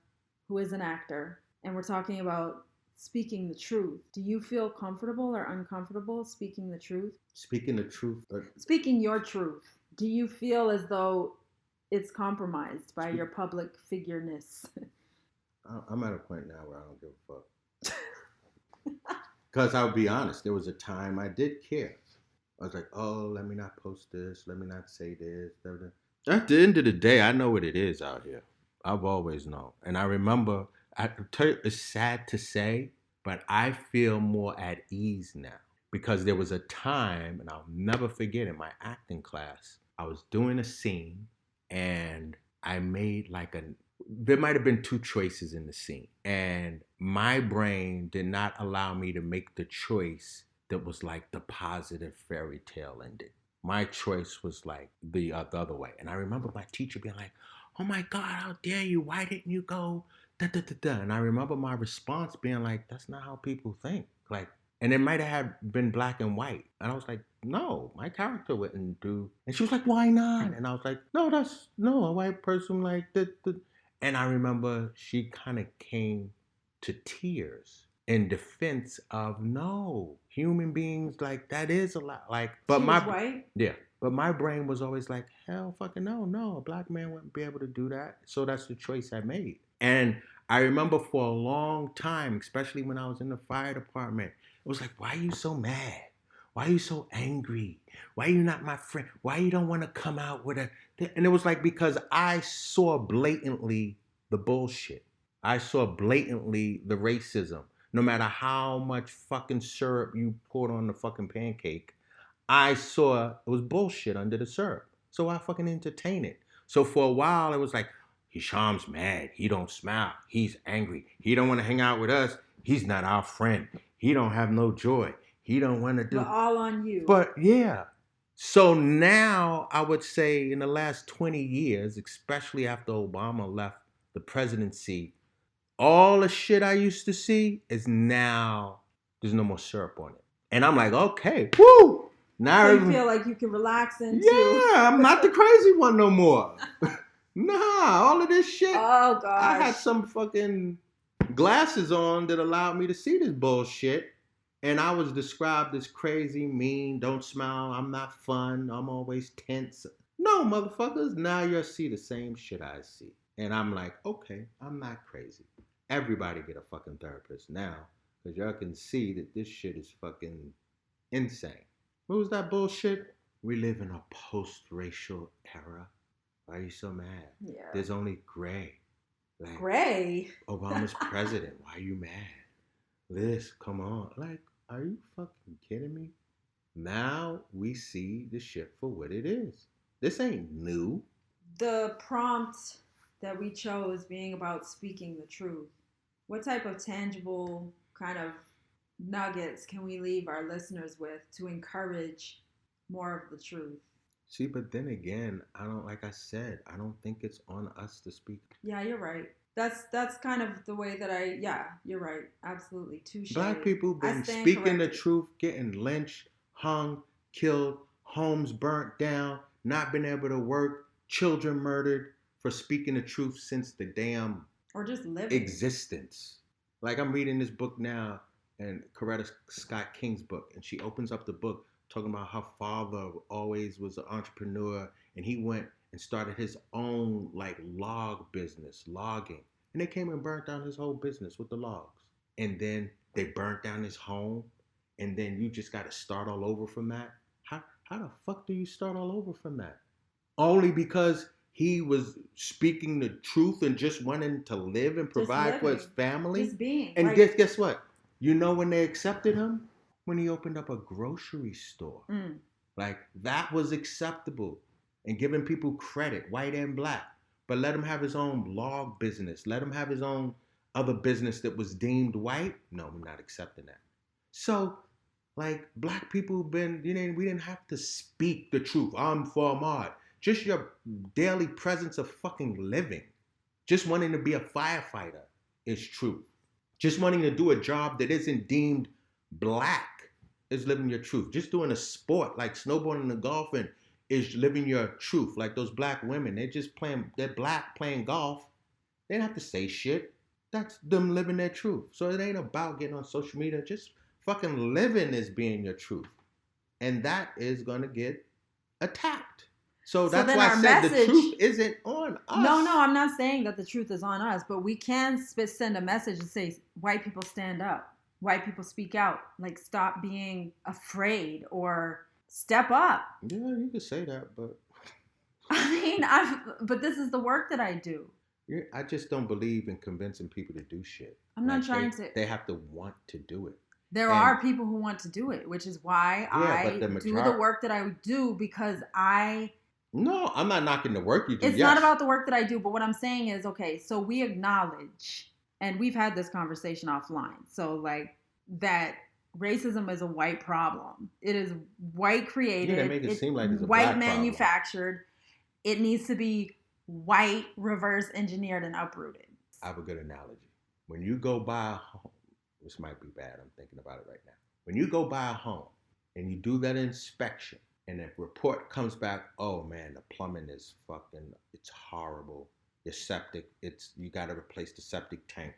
who is an actor, and we're talking about speaking the truth. Do you feel comfortable or uncomfortable speaking the truth? Speaking the truth. Speaking your truth. Do you feel as though it's compromised by your public figure-ness? I'm at a point now where I don't give a fuck. Because I'll be honest, there was a time I did care. I was like, oh, let me not post this. Let me not say this. At the end of the day, I know what it is out here. I've always known. And I remember, it's sad to say, but I feel more at ease now. Because there was a time, and I'll never forget, in my acting class, I was doing a scene, and I made there might have been two choices in the scene. And my brain did not allow me to make the choice that was like the positive fairy tale ending. My choice was like the other way. And I remember my teacher being like, oh my God, how dare you? Why didn't you go da da da da? And I remember my response being like, that's not how people think. Like, and it might have been black and white. And I was like, no, my character wouldn't do. And she was like, why not? And I was like, no, a white person like that. And I remember she kind of came to tears in defense of no, human beings, like that is a lot. Like, but she was white? Yeah. But my brain was always like, hell fucking no, a black man wouldn't be able to do that. So that's the choice I made. And I remember for a long time, especially when I was in the fire department, it was like, why are you so mad? Why are you so angry? Why are you not my friend? Why you don't want to come out with a... And it was like, because I saw blatantly the bullshit. I saw blatantly the racism. No matter how much fucking syrup you poured on the fucking pancake, I saw it was bullshit under the syrup. So I fucking entertain it. So for a while, it was like, Hisham's mad. He don't smile. He's angry. He don't want to hang out with us. He's not our friend. He don't have no joy. He don't want to do... But all on you. But yeah. So now I would say in the last 20 years, especially after Obama left the presidency, all the shit I used to see is now there's no more syrup on it. And I'm like, okay, woo! Now so you feel like you can relax into... Yeah, I'm not the crazy one no more. Nah, all of this shit. Oh, gosh. I had some fucking glasses on that allowed me to see this bullshit. And I was described as crazy, mean, don't smile, I'm not fun, I'm always tense. No, motherfuckers, now you'll see the same shit I see. And I'm like, okay, I'm not crazy. Everybody get a fucking therapist now. Because y'all can see that this shit is fucking insane. What was that bullshit? We live in a post-racial era. Why are you so mad? Yeah. There's only gray. Like, gray? Obama's president. Why are you mad? This, come on. Like, are you fucking kidding me? Now we see the shit for what it is. This ain't new. The prompt that we chose being about speaking the truth. What type of tangible kind of nuggets can we leave our listeners with to encourage more of the truth? See, but then again, I don't think it's on us to speak. Yeah, you're right. That's kind of the way that you're right. Absolutely. Touche. Black people been speaking the truth, getting lynched, hung, killed, homes burnt down, not been able to work, children murdered for speaking the truth since the damn or just living existence. Like I'm reading this book now, and Coretta Scott King's book, and she opens up the book talking about her father always was an entrepreneur, and he went and started his own like log business, logging. And they came and burnt down his whole business with the logs. And then they burnt down his home. And then you just got to start all over from that. How the fuck do you start all over from that? Only because he was speaking the truth and just wanting to live and provide for his family. Just being. And guess what? You know when they accepted him? When he opened up a grocery store. Like that was acceptable. And giving people credit, white and black. But let him have his own log business. Let him have his own other business that was deemed white. No, I'm not accepting that. So, like, black people we didn't have to speak the truth. I'm for Ahmad. Just your daily presence of fucking living. Just wanting to be a firefighter is truth. Just wanting to do a job that isn't deemed black is living your truth. Just doing a sport like snowboarding and golfing is living your truth. Like those black women, they're black playing golf. They don't have to say shit. That's them living their truth. So it ain't about getting on social media. Just fucking living is being your truth. And that is going to get attacked. So that's why I said the truth isn't on us. No, I'm not saying that the truth is on us, but we can send a message and say, white people stand up. White people speak out. Like, stop being afraid or step up. Yeah, you could say that, but... but this is the work that I do. I just don't believe in convincing people to do shit. I'm not trying to... They have to want to do it. There are people who want to do it, which is why I do the work that I do because No, I'm not knocking the work you do. It's not about the work that I do, but what I'm saying is, okay, so we acknowledge, and we've had this conversation offline, so like that racism is a white problem. It is white created. Yeah, make it seem like it's a white black manufactured. It needs to be white reverse engineered and uprooted. I have a good analogy. When you go buy a home, This might be bad. I'm thinking about it right now. When you go buy a home and you do that inspection and the report comes back, oh man, the plumbing is fucking, it's horrible. Your septic, you got to replace the septic tank.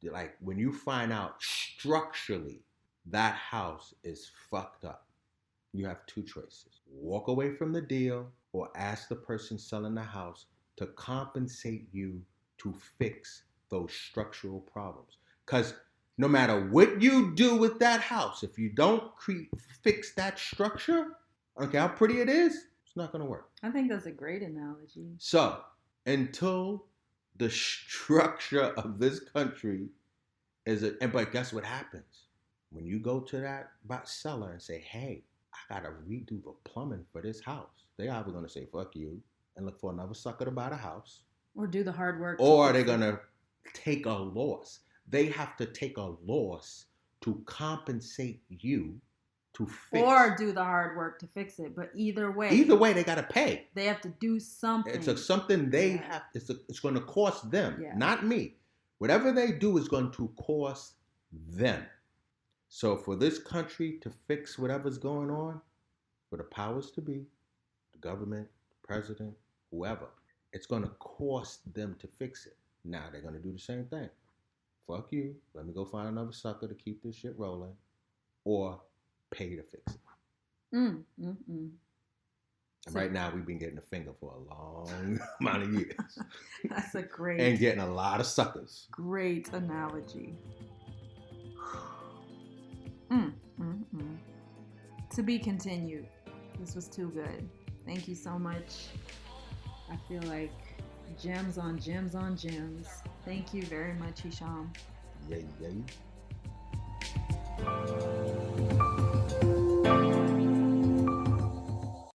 Like when you find out structurally that house is fucked up, you have two choices. Walk away from the deal or ask the person selling the house to compensate you to fix those structural problems. Because no matter what you do with that house, if you don't fix that structure, I don't care how pretty it is, it's not going to work. I think that's a great analogy. So, until the structure of this country but guess what happens? When you go to that seller and say, hey, I got to redo the plumbing for this house, they either going to say, fuck you, and look for another sucker to buy the house. Or do the hard work. Or they're going to take a loss. They have to take a loss to compensate you to fix. Or do the hard work to fix it. But either way, they got to pay. They have to do something. It's something they have. It's going to cost them, not me. Whatever they do is going to cost them. So for this country to fix whatever's going on, for the powers to be, the government, the president, whoever, it's going to cost them to fix it. Now they're going to do the same thing. Fuck you. Let me go find another sucker to keep this shit rolling, or pay to fix it. And right now we've been getting a finger for a long amount of years. That's a great... And getting a lot of suckers. Great analogy. To be continued. This was too good. Thank you so much. I feel like gems on gems on gems. Thank you very much, Hisham. Yay, yay.